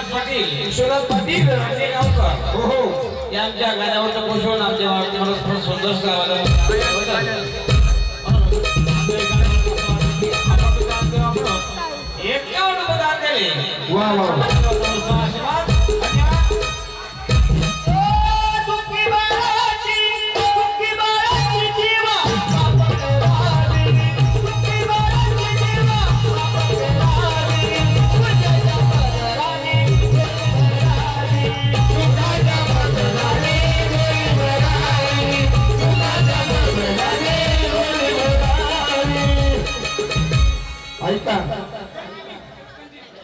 विश्वनाथ पाटील गावकर हो हो यांच्या गाण्यावरचं पोषण आमच्या मला थोडं सुंदर वा वा ऐका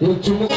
एक चुमू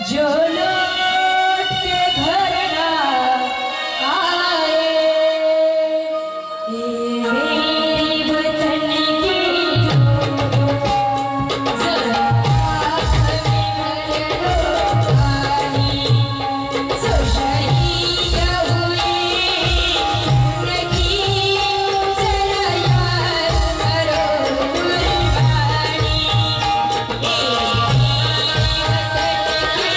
जो लौट के घर ना आए, ये मेरी वतन की जरा हमें लो पानी, सो शहीद हुई उनकी जरा याद करो कुर्बानी। ये मेरी वतन की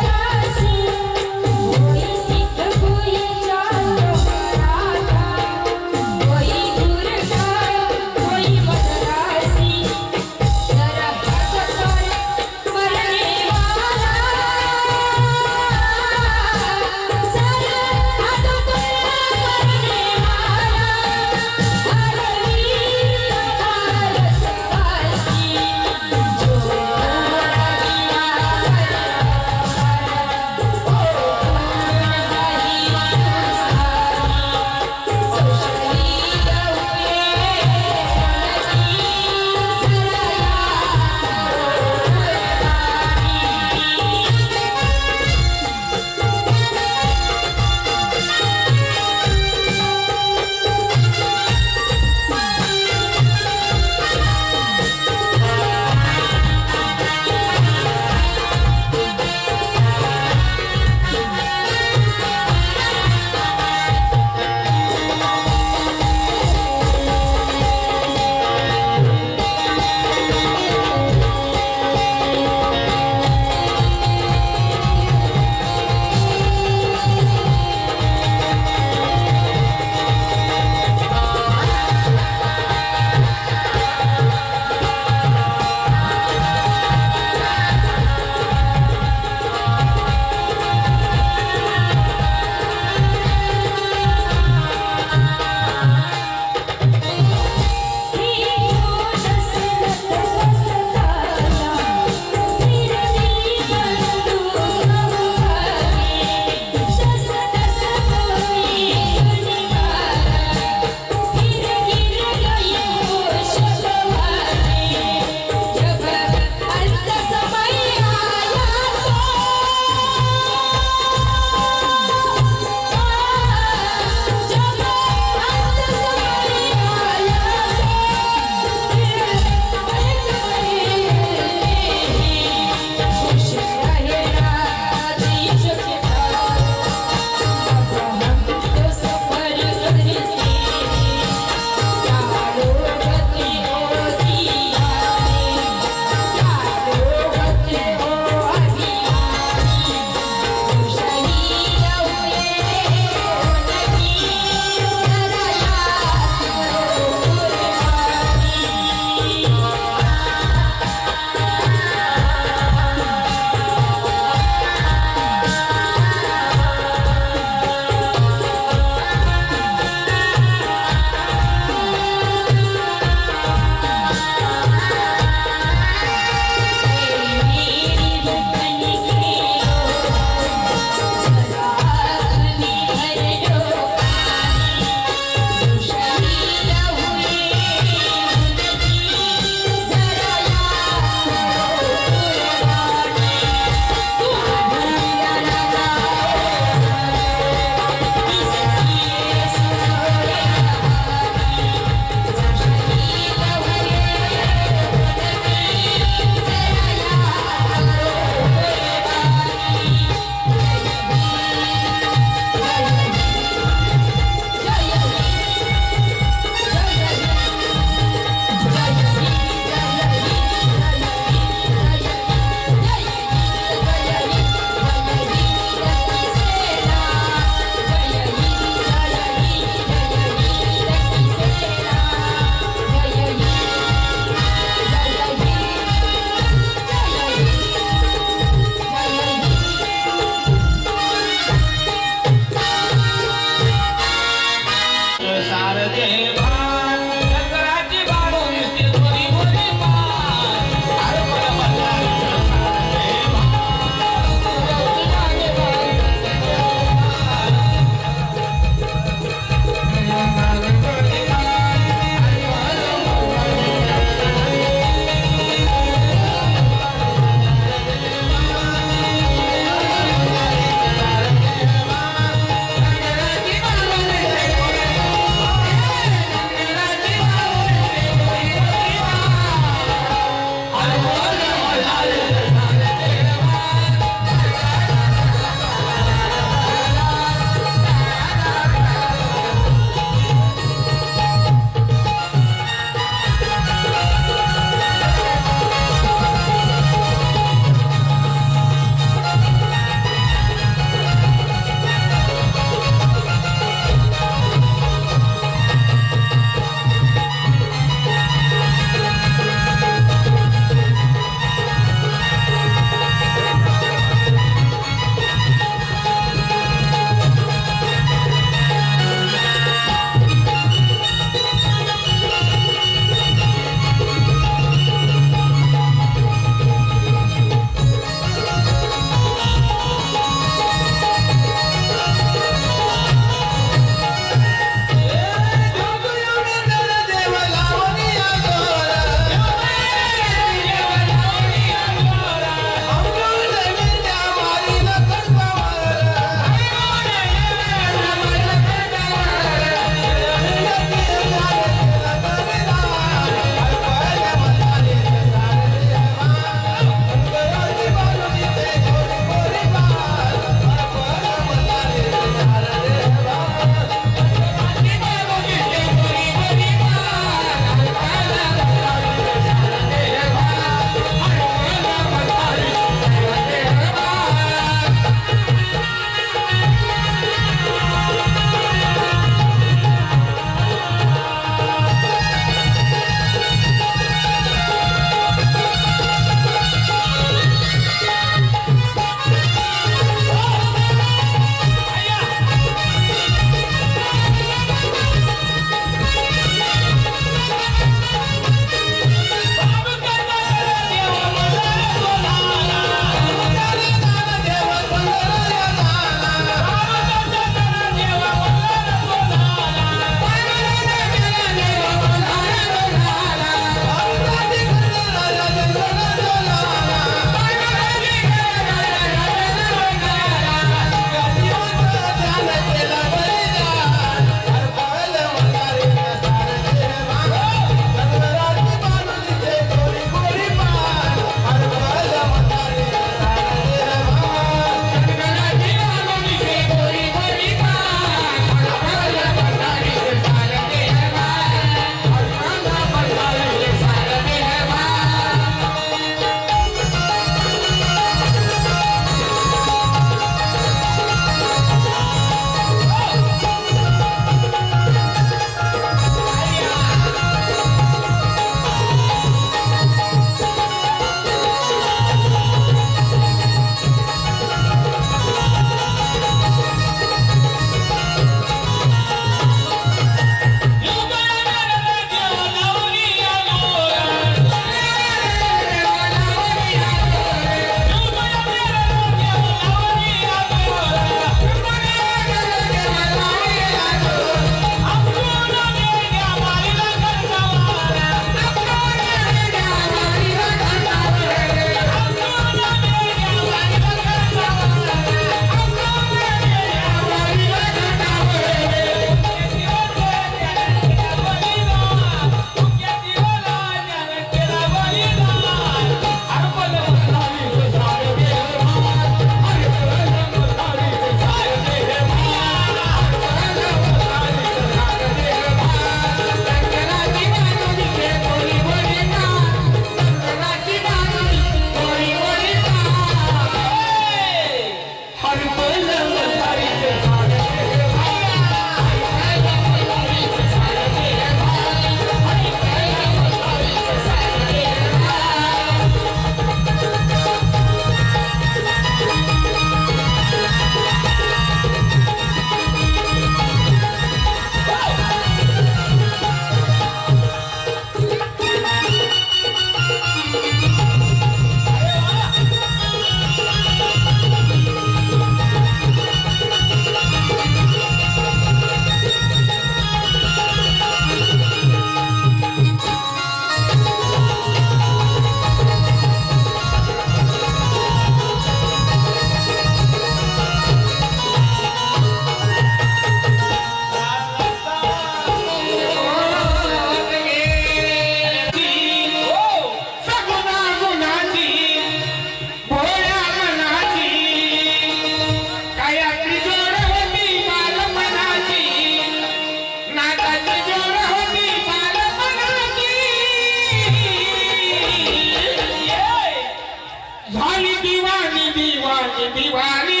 झाली दिवाणी दिवाणी दिवाणी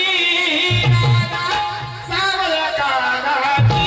राधा सावळ्या काळाची.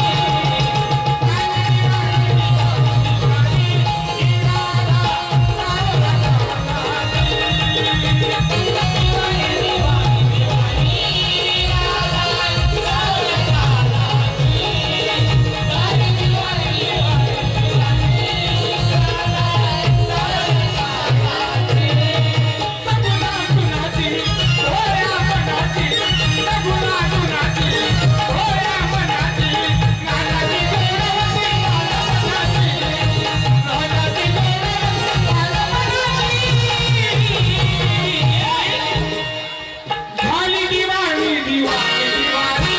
झाली दिवाणी दिवाणी दिवाणी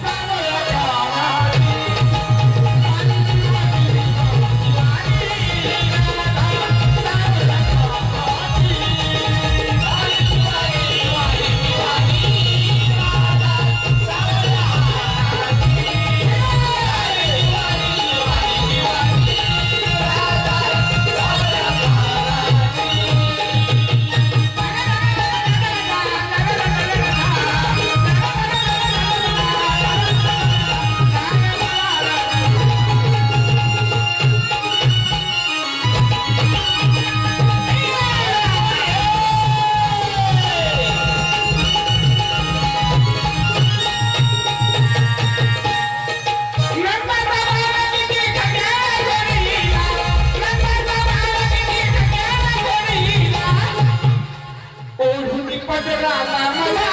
सावळ्या काळाची. ओढून पदराला मला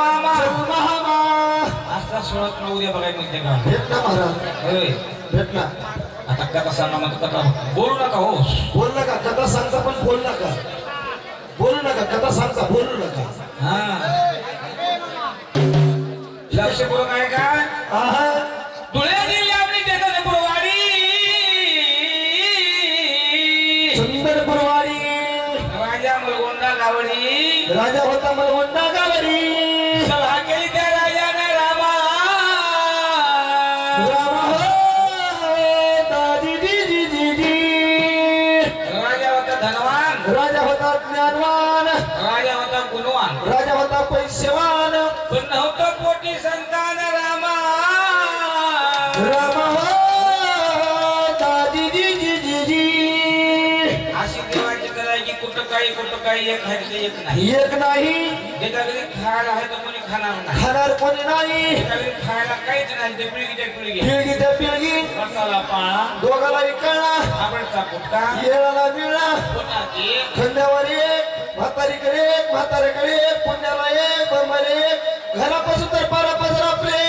मामा चल मामा असला सोळत उद्या बघायला मिळते का भेट ना महाराज होय भेट ना आता कथा सांगा मग कथा बोलू नका हो बोल नका कथा सांगता पण बोल नका बोलू नका कथा सांगता बोलू नका हा लक्ष करून आहे का आहा धुळे जिल्ह्यातली चंदनपूरवाडी चंदनपूरवाडी राजा मलगोंडा गावडी राजा होता मलवंडा गावरी सभा केली त्या राजाने रामा राम हो दादी जी जी जी जी राजा होता धनवान राजा होता ज्ञानवान राजा होता गुणवान राजा होता पैसेवान पण नव्हतं पोटी संतान रामा राम हो दादी जी जी जी जी अशी देवाची करायची कुठं काही एक आहे ते एक नाही एक नाही ज्याच्या घरी खायला आहे तर कोणी खाणार नाही खाणार कोणी नाही ज्याच्या घरी खायला काहीच नाही ते पिळगीच्या पिळगी पिळगी त्या पिळगी मसाला पाळा दोघाला कळला आवडता कुठका येळाला मिळला कोणाची खंड्यावर एक म्हातारीकडे एक म्हाताऱ्याकडे एक पुण्याला एक बंबाला एक घरापासून तर पारापासून आपले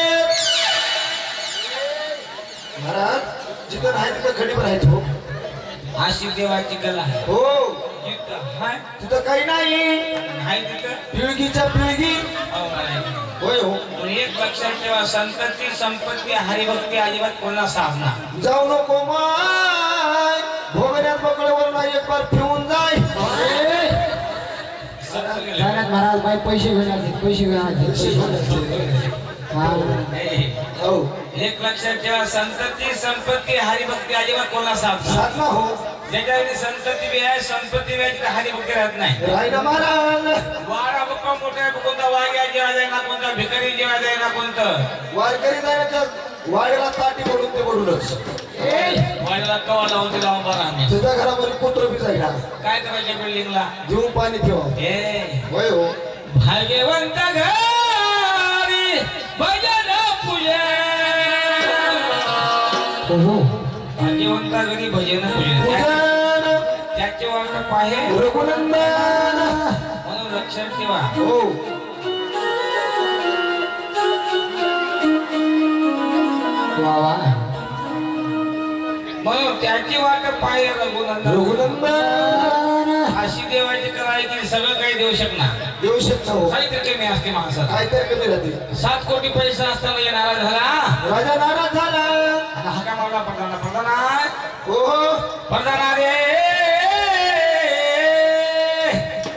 महाराज जिथं आहे तिथं खडीवर आहेत हो अशी देवाची कला आहे हो जिथं हाय तिथं काही नाही नाही तिथं पिळगीच्या पिळगी अहो नाही. होय हो पण एक लक्षात ठेवा संतती संपत्ती हरिभक्ती अजिबात कोणाला साधणार जाऊ नको माय भोगण्यात बकळवर एक बार फिरून जाय जाण्यात महाराज बाई पैसे घेऊन आले पैसे घेऊन आले हा हो एक लक्षात ठेवा संतती संपत्ती हरिभक्ती अजिबात कोणाला साधणार साधना हो ज्याच्या घरी संतती बी आहे संपत्ती बी आहे तिथे हरिभक्ती राहत नाही राहिला महाराज वाडा बक्का मोठ्या कोणता वाघ्या जेव्हा जाईल ना कोणता भिकारी जेव्हा जाईल ना कोणतं वारकरी जाण्याच्या वाड्याला ताटी पडून ते पडूनच वाड्याला कवा लावून ते लावून बघा आम्ही तुझ्या घरामध्ये कुत्र बी जायला काय करायचे बिल्डिंगला घेऊन पाणी ठेवा ए होय हो भाग्यवंत घरी भजन पूजन हो भाग्यवंत घरी भजन पूजन पूजन त्याचे वाट पाहे रघुनंदन म्हणून लक्षात ठेवा हो वा वा म्हणून त्याची वाट पाहे रघुनंदन रघुनंदन अशी देवाची करायची सगळं काही देऊ शकणार देऊ शकता हो काहीतरी कमी असते माणसाला काय तर कमी राहते 7 कोटी पैसा असताना येणारा झाला राजा नाराज झाला हका मावला प्रधान हो हो प्रधान रे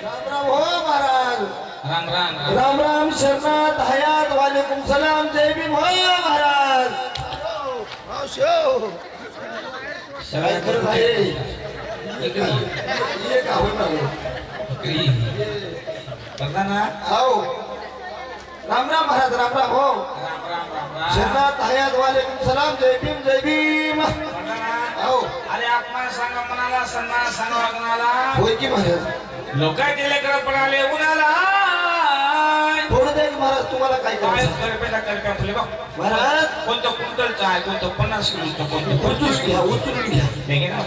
राम राम हो महाराज राम राम राम राम राम शरणात हयात वालेकुम सलाम जय भीम हो महाराज काय करत आहे ये का होत नाही प्रधान आओ राम राम महाराज राम राम हो राम राम राम राम शरणात हयात वालेकुम सलाम जय भीम जय भीम प्रधान आओ अरे अपमान सांगा मनाला सन्मान सांगा वागणाला होय की महाराज लोकांचे लेकर पडाले उन्हाला थोडं दे की महाराज तुम्हाला काय काय करायचं करपेटा करप्या फुले बघ महाराज कोणतं कुंटलचं आहे कोणतं 50 किलोचं कोणतं उचलून घ्या उचलून घ्या हे घे ना,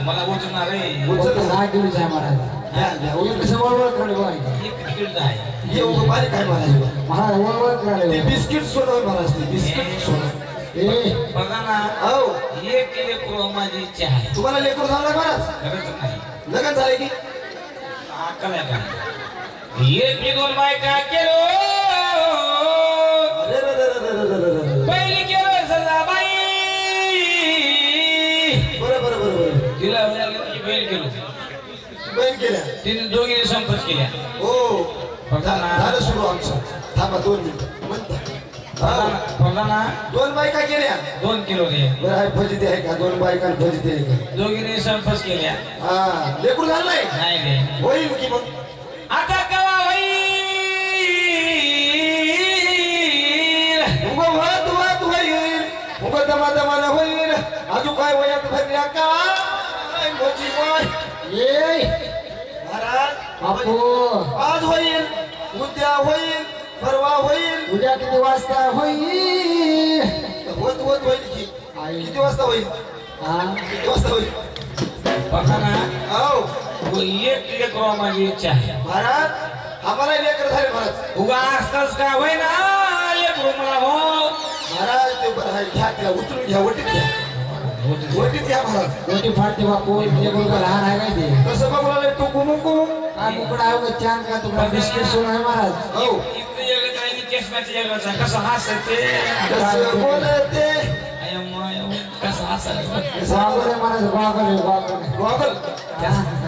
मला उचलणार आहे उचल 10 किलोचा आहे महाराज घ्या घ्या एक कसं वळवळ करायला बघा 1 किलोचं आहे ये उभं बारीक आहे महाराज महाराज वळवळ ते करायला बिस्किट सोडव महाराज ते बिस्किट सोडव ए प्रधान आओ 1 किलो करू माझी इच्छा आहे तुम्हाला लेकरू झालं महाराज खरंच नाही लग्न झाले की अक्कल आहे का एक मी 2 बायका केलो अरे रे रे रे रे रे रे रे रे. पहिली केलो सजाबाई बरं बरं बरं बरं तिला बैल केलो बहीण केल्या तिने दोघीने संपच केल्या हो प्रधान झालं सुरू आमचं थांबा 2 मिनिटं म्हणता प्रधान 2 बायका केल्या 2 किलो रे बरं आहे फजिती आहे का 2 बायका फजिती आहे का दोघीने संपच केल्या हा लेकरू झालं नाही नाही रे होईल की मग आता कवा होईल उगं वत होईल उगं दमा दमानं होईल अजून काय वयात भरल्या काय मोठी बाय ए महाराज बापू आज होईल उद्या होईल परवा होईल उद्या किती वाजता होईल होत होत होईल की किती वाजता होईल हा किती वाजता होईल प्रधान हो एक लेकरू माझी इच्छा आहे महाराज आम्हाला लेकर झाले महाराज. उगा असताच का होय ना लेकरू मला हो महाराज ते बरं आहे, घ्या तिला उचलून घ्या, वटीत घ्या, वटीत घ्या महाराज. मोठी फाटते बापू म्हणजे मुलगा लहान आहे काय ते कसं बघू लागले टुकू मुकू. काय मुकडा आहे उगाच छान का तुकडा बिस्किट सोन आहे महाराज. हो इथं जगत आहे चष्म्याचं जगत आहे कसं हसते कसं बोलते. कसं हसायचं गोवाकडे महाराज गोवाकडे goggle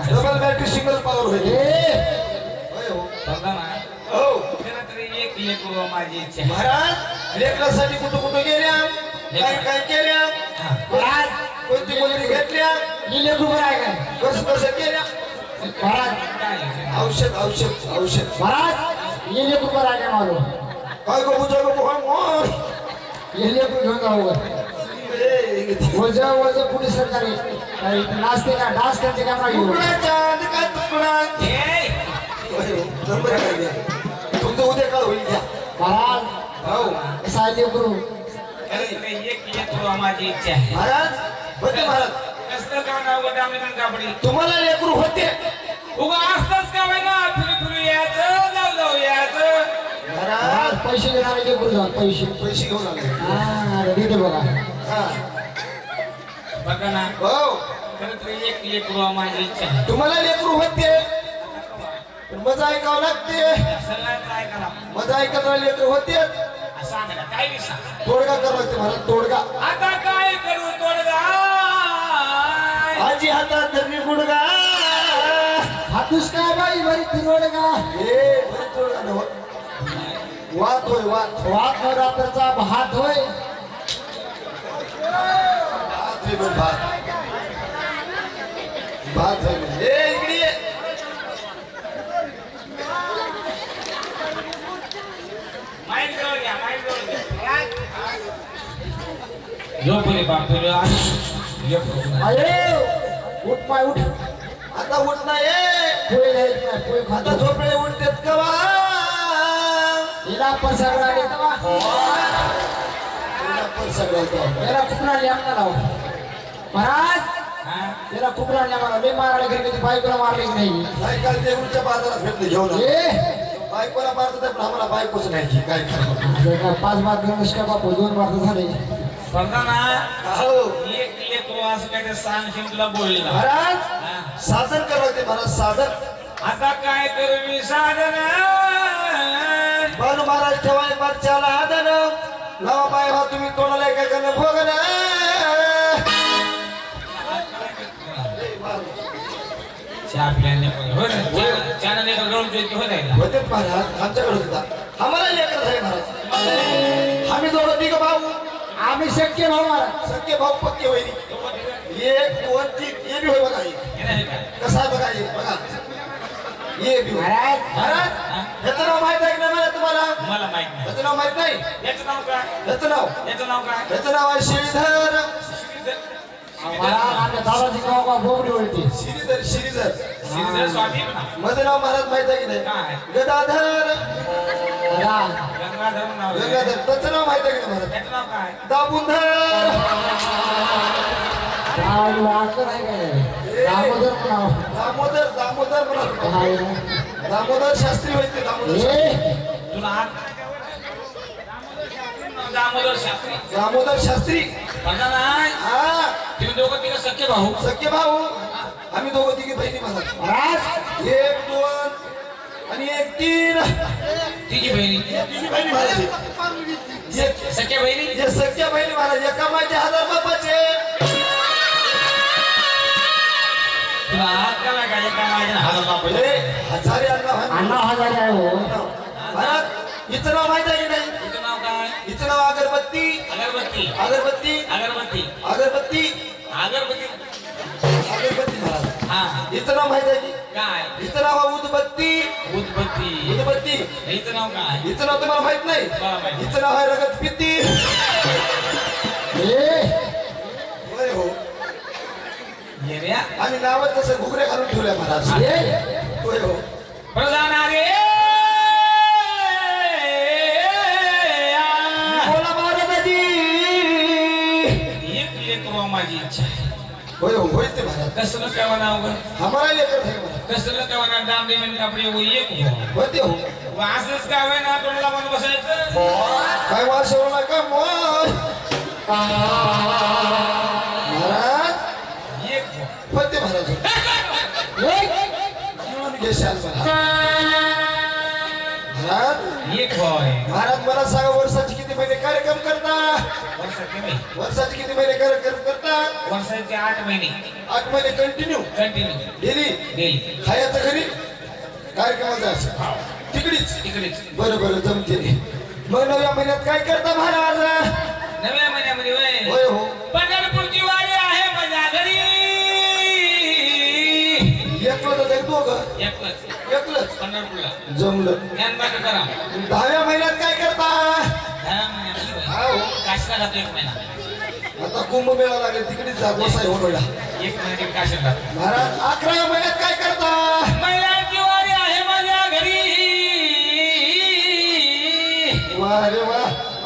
double battery single power होईल. होय हो. बघा ना हो त्याला तरी एक लेकरू माझी इच्छा आहे. महाराज लेकरासाठी कुठं कुठं गेल्या, काय काय केल्या, महाराज कोणती कोणती घेतल्या, ही लेकरू बरं आहे काय कसं कसं केल्या. महाराज काय औषध औषध औषध महाराज ही लेकरू बरं आहे काय मारू काय गो बुजा गो मोहन. हे लेकरू घेऊन जाऊ वजा वजा पुढे सरकारी काही नाचते का डान्स करते का नाही तुकडा चांद का तुकडा. ए, होय हो. नंबर काय द्या. तुमचं उद्या काळ होईल घ्या. महाराज हो कसं आहे लेकरू त्याला तरी एक लेकरू माझी इच्छा आहे. महाराज होते महाराज. कसलं का नाव गं डामिनन कापडी तुम्हाला लेकरू होते उगा असताच का होय ना फिरू फिरू यायचं जाऊ जाऊ यायचं महाराज. पैसे घेणारे लेकरू जाऊन पैसे पैसे घेऊन आले. हा देते बघा हा बघा ना हो खरं तरी एक लेकरू माझी इच्छा आहे. तुम्हाला लेकरू होते पण मजा ऐकावं लागते. सगळ्याच ऐकायला मजा ऐकत लेकरू होते. सांग ना काय बी सांग. तोडगा करावं लागते महाराज, तोडगा. आता काय करू तोडगा आजी हातात धरणी गुडगा. हातूस काय बाई बरी तिरोड का ए बरी तोडगा नव्ह. वात होय वात. वाघ रात्रचा भात होय भात होय बरं, भात भात होय बरं. ए इकडे ये. माईक जवळ घ्या माईक जवळ घ्या झोप रे बाप रे अरे उठ पाय उठ आता उठ ना ये. पोळी जायची नाही पोळी आता खातो झोपळे उठतेत कवा. हिला पण सगळा देतवा तुला पण सगळं कळतं. याला कुपरा लिहायला लाव महाराज याला कुपरा लिहा मला मी मारायला घरी कधी बायकोला मारले की नाही नाही काल देऊळच्या बाजारात भेटले घेऊन आलो. ए बायकोला मारत पण आम्हाला बायकोच नाही की काय करावं. जर का 5 मार्क गणेश का बापू 2 मार्क झाले स्पर्धा ना हो एक लेकरू असं काय ते सांगशील तुला बोलला महाराज साधन करावं लागते महाराज, साधन. आता काय करू मी साधन बानू महाराज ठेवाय मारच्याला आदन. लावा पाय हा तुम्ही तोंडाला काय करणं भोगन. चहा प्यायला हो ना चहा लेकर गळून देतो हो नाही होते महाराज आमच्याकडे होता. आम्हाला लेकर झाले महाराज. आम्ही दोघं तिघ भाऊ, आम्ही शक्य भाऊ महाराज सख्खे भाऊ पक्के वैरी. एक दोन तीन ये बी होय बघा हे. कसा आहे बघा हे बघा ये बी होय. महाराज महाराज याचं नाव माहित आहे की नाही मला तुम्हाला. मला माहित नाही याचं नाव माहित नाही. याचं नाव काय याचं नाव याचं नाव काय याचं नाव आहे श्रीधर. महाराज आमच्या दादाची गाव का बोबडी वळते श्रीधर श्रीधर. श्रीधर स्वामी माझं नाव महाराज माहित आहे की नाही. काय गदाधर. गंगाधर नाव आहे. गंगाधर त्याचं नाव माहित आहे की नाही महाराज. याचं नाव काय दाबुंधर. वाकर आहे काय दामोदर नाव दामोदर दामोदर म्हणा. हाय दामोदर शास्त्री होते. दामोदर शास्त्री. ए तुला हात दामोदर शास्त्री दामोदर शास्त्री. म्हणा नाही हा तुम्ही दोघं तिघं सख्खे भाऊ सख्खे भाऊ. आम्ही दोघं तिघे बहिणी महाराज. महाराज एक दोन आणि एक तीन. तिघी बहिणी तिघी बहिणी महाराज. एक सख्या बहिणी हे सख्या बहिणी महाराज. एका माझे 1000 बापाचे. तुला हात का लागायचा काय माझ्या हातात बाप ए, हजारे अण्णा अण्णा हजार आहे हो महाराज हिचं नाव माहित आहे की नाही. तुझं नाव काय हिचं नाव अगरबत्ती. अगरबत्ती अगरबत्ती अगरबत्ती अगरबत्ती अगरबत्ती अगरबत्ती महाराज. हा हिचं नाव माहित आहे की. काय हिचं नाव आहे उदबत्ती. उदबत्ती उदबत्ती. हिचं नाव काय हिचं नाव तुम्हाला माहित नाही. मला माहिती. हिचं नाव आहे रगतपित्ती. ए होय हो. ये रे आम्ही नावात तसं घुगऱ्या घालून ठेवल्या महाराज. ए होय हो. प्रधान रे बोला महाराजाजी. एक लेकरू माझी इच्छा आहे होय हो होय ते महाराज. कसं काय म्हणावं गं? आम्हाला लेकर आहे महाराज. कसलं का म्हणा डांबे म्हणजे कपडे वो एक हो. होते हो वासच का होय ना तोंडला म्हणून बसायचं काय वास येऊ नका मोय महाराज एक हो. होते महाराज येऊन घेशाल महाराज एक होय महाराज मला सांगा वर्षाचे किती महिने कार्यक्रम करता वर्षाचे नाही वर्षाचे किती महिने कार्यक्रम करता वर्षाचे 8 महिने 8 महिने कंटिन्यू कंटिन्यू डेली डेली खायचं घरी कार्यक्रमात जायचं तिकडेच तिकडेच बरं बरं जमते रे. मग नव्या महिन्यात काय करता महाराज नव्या महिन्यामध्ये होय होय हो पंढरपूरची वारी आहे माझ्या घरी एकलं तर दोघं एकलंच एकलंच पंढरपूरला जमलं ज्ञानबाग करा 10व्या महिन्यात काय करता 10 महिन्यामध्ये होय. हा हो. काशीला जातो 1 महिना आता कुंभमेळा लागले तिकडेच जात बसाय हो बेटा 1 महिन्यात काशीला जातो महाराज 11व्या महिन्यात काय करता महिलांची वारी आहे माझ्या घरी वा रे वा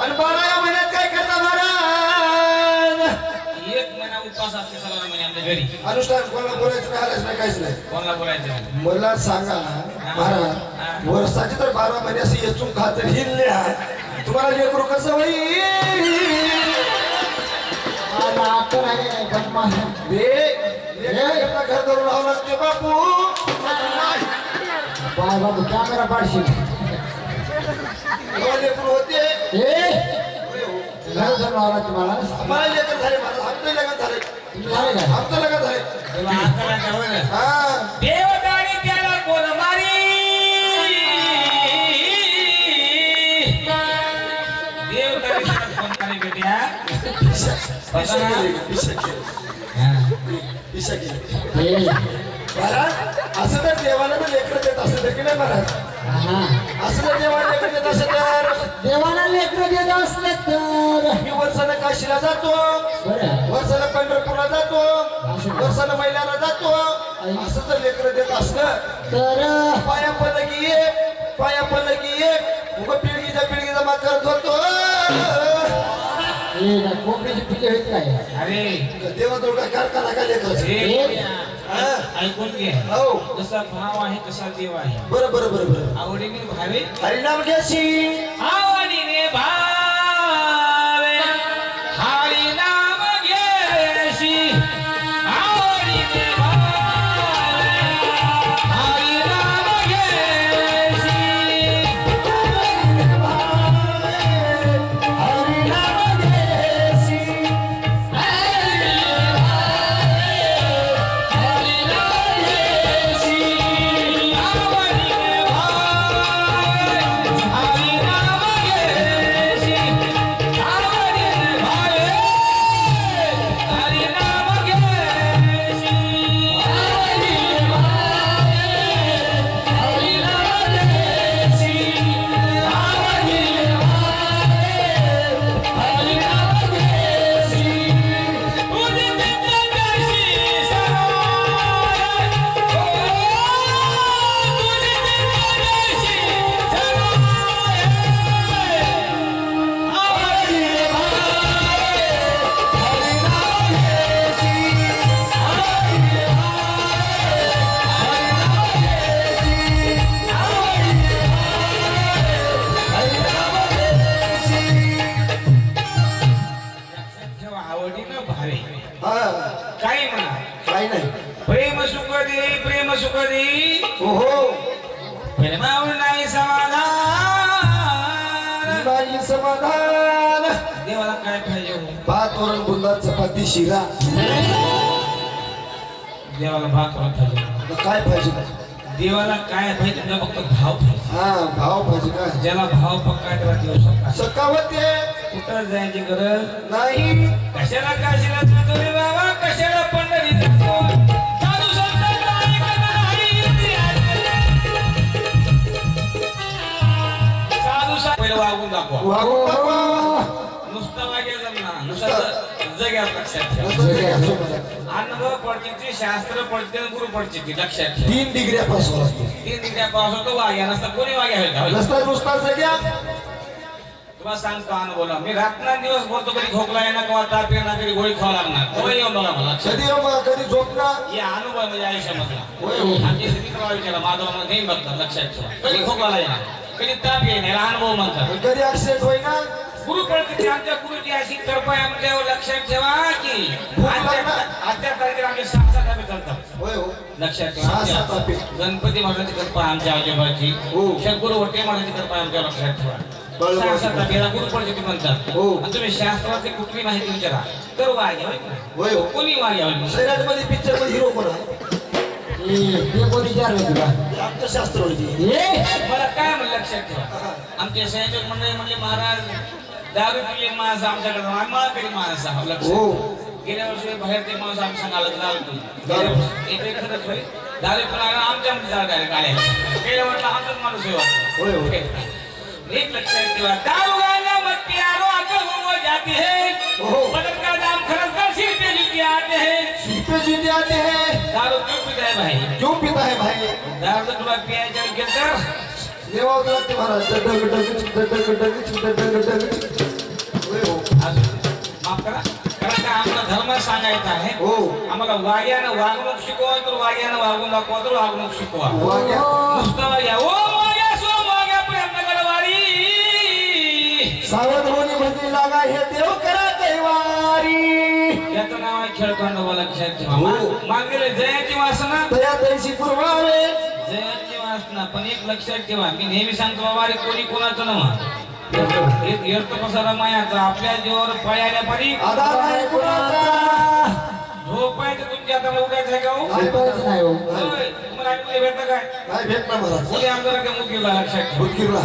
आणि 12व्या महिन्यात काय करता महाराज 1 महिना उपवास असते सगळ्या महिने आमच्या घरी अनुष्ठान कोणाला बोलायचं नाही हालायचं नाही काहीच नाही कोणाला बोलायचं नाही. मला सांगा महाराज वर्षाची तर 12 महिने असे येचून खातर हिंडले आहे तुम्हाला लेकरू कसं होईल मला अक्कल आहे काय बदमाश लेकराला घर धरून राहावं लागते बापू बाय बाबू कॅमेरा पाडशील तेव्हा लेकरू होते ए घर धरून आला तुम्हाला आम्हाला लेकर झाले महाराज आमचं लग्न झाले तुम्ही झाले काय आमचं लग्न झाले तेव्हा अक्कलाच्या होय ना. हा देवताने त्याला कोण मारी देवताने त्याला कोण मारी बेट्या पिशा केली पिशा केली पिशा केली ए महाराज असं तर देवाला तर लेकर देत असं तर की नाही महाराज हा असं तर देवाला लेकर देत असं तर देवाला लेकरं देत असलं तर मी वर्षानं काशीला जातो बरं वर्षानं पंढरपूरला जातो वर्षानं महिन्याला जातो असं तर लेकर देत असलं तर पाया पडलं की एक उभं पिढगीचा मा करत होतो ए ना कोंबडीची पिल्ले होत काय अरे देवाजवळ काय कारखाना काय लेकर हे हा. ऐकून घे हो जसा भाव आहे तसा देव आहे बरं बरं बरं बरं आवडीने भावे हरिनाम घ्याशी आवडीने भावे हरिनाम घेशी आवडीने भावे हरिनाम घेशी हरिनाम घ्याशी आवडीनं भावे हा काही म्हणा काही नाही प्रेम सुख दे हो प्रेमावर नाही समाधान नाही समाधान देवाला काय पाहिजे हो? भात वरण बुंदा चपाती शिरा देवाला भात वरण पाहिजे आता काय पाहिजे देवाला काय पाहिजे त्याला फक्त भाव पाहिजे हा भाव पाहिजे काय ज्याला भाव पक्का त्याला देव शकता सकावते कुठं जायची गरज नाही कशाला काशीला जातो रे बाबा कशाला पंढरी जातो साधू संतांचा ऐकत नाही साधू संत पहिलं वागून दाखवा वागू बाबा नुसतं वाग्या जमना नुसतं जग्यात लक्षात ठेवा अनुभव पडतील शास्त्र पडतील गुरु पडतील लक्षात ठेवा 3 डिग्र्यापासून असते 3 डिग्र्या पाऊस होतो वाग्या नसता कोणी वाग्या होईल का नसता नुसता सगळ्या तुम्हाला सांगतो अनुभवला मी रात्रंदिवस बोलतो कधी खोकला येणार किंवा ताप येणार कधी गोळी खावा लागणार तेव्हा येऊन बघा मला कधी कधी झोपणार हे अनुभव आहे माझ्या आयुष्यामधला होय हो आमच्या मित्र विचारा माझा नाही बघतात लक्षात ठेवा कधी खोकला येणार कधी ताप येणार अनुभव म्हणतात कधी ऍक्सिडेंट होईना गुरु कळते आमच्या गुरुची अशी कृपा आहे आमच्यावर लक्षात ठेवा की आजच्या तारखेला आमचे 6-7 डबे चालतात होय हो लक्षात 6-7 ठेवा डबे. गणपती महाराजांची कृपा आहे आमच्या आजोबाची हो. शंकरू होटे महाराजांची कृपा आहे आमच्या लक्षात ठेवा बरोबर. 6-7 डबेला गुरु पडते म्हणतात हो. आणि तुम्ही शास्त्रातली कुठली माहिती विचारा तर वाघ्या होय हो कोणी वाघ्या सैराटमध्ये पिक्चर मध्ये हिरो कोण आहे ते कोणी विचारलं तुला ते आमचं शास्त्र होती मला काय म्हणलं लक्षात ठेवा आमचे संयोजक मंडळी म्हणले महाराज दारू पिले माणसं आमच्याकडे आम्हाला कधी माणसं हा लक्षात हो गेल्या वर्षी बाहेर ते माणूस आम्ही सांगायला दारू पिली एक खरंच होय दारू पिला आमच्यामध्ये जाळ काय काढायला गेल्या वर्षी आमचाच माणूस आहे वाटतं. होय हो एक लक्षात ठेवा दारू गाना मत प्यारो अकल हो जाती है हो बदल का दाम खरच कर सिर पे लिखी आते हैं शिल्पे जिंदे आते हैं दारू क्यों पीता है भाई क्यों पीता है भाई दारू तो तुला प्यायच्या घेतर देवावर लागते महाराज होय हो माफ करा कारण का आम्हाला धर्म सांगायचा आहे हो आम्हाला वाग्यानं वागणूक शिकवा तर वाग्यानं वागून दाखवा तर वागणूक शिकवा वाग्या नुसतं वाग्या ओ वाग्या सो वाग्या प्रेम नगरवारी सावध होणी भजी लागा हे देव करा कैवारी याचं नाव आहे खेळखंडोबा लक्षात ठेवा हो. मागेले जयाची वासना दया तैशी पुरवावे जयाची वासना पण एक लक्षात ठेवा मी नेहमी सांगतो बाबा रे कोणी कोणाचं नव्हा एक व्यर्थ पसारा मायाचा आपल्या जीवावर पळायला पारी आधार नाही कुणाचा झोपायचं तुमच्या हाताला उठायचं आहे का हो? ऐकायचं नाही हो होय. तुम्हाला ऐकून भेटतं काय काय भेटणार महाराज उद्या आमदार काय मुकीला लक्षात ठेवा बुद्धीला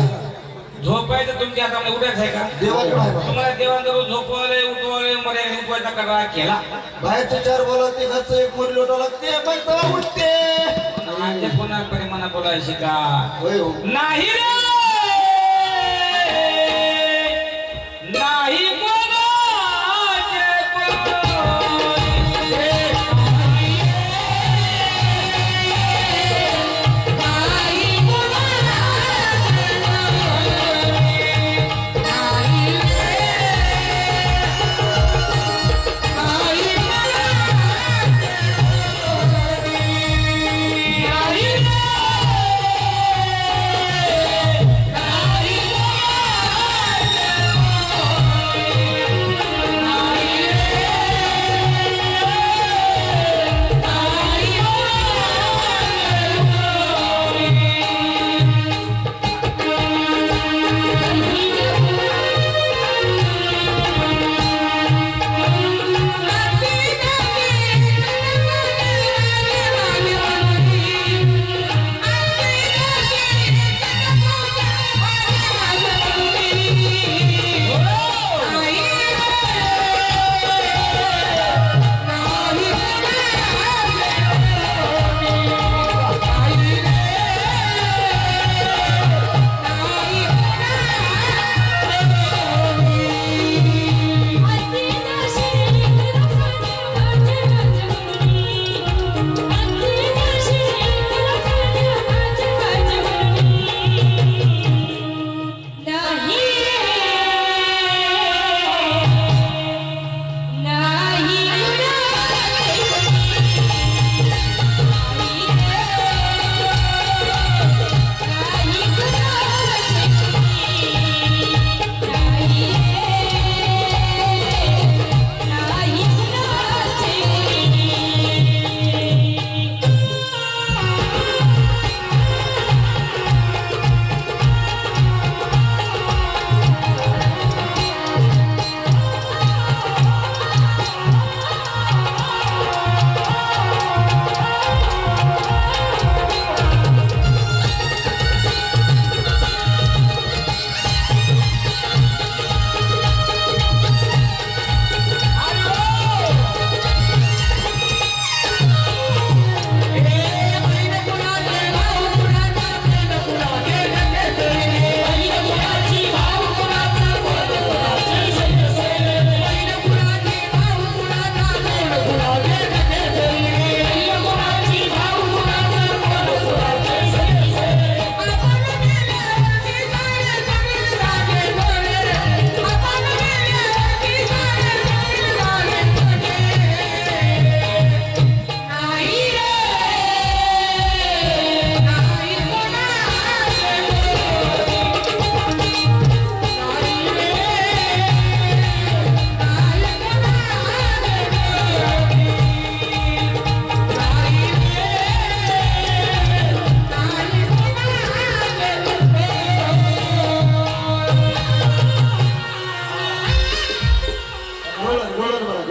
झोपायचं तुमच्या हातामध्ये उठायचं आहे का देवाकडे आहे महाराज. तुम्हाला देवान जर झोपवले उठवले मध्ये उठवायचा करा केला बाहेरचे चार बोलत ते घरचं एक पोरी लोटा लागते पण तेव्हा उठते माझ्या कोणा परिमाणा बोलायची का होय हो नाही रे नाही कोणाचे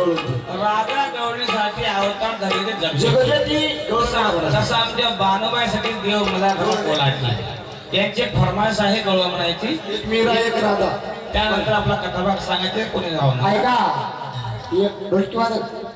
गवळून दे. राधा गवळीसाठी अवतार झालेले जग जगज्योती गवळण तसं आमच्या बानुबाईसाठी देव मला कोलाटली त्यांचे फरमाईश आहे गवळ म्हणायची. एक मीरा एक राधा. त्यानंतर आपला कथाभाग सांगायचे कोणी जाऊन ऐका एक ढोलकी वादक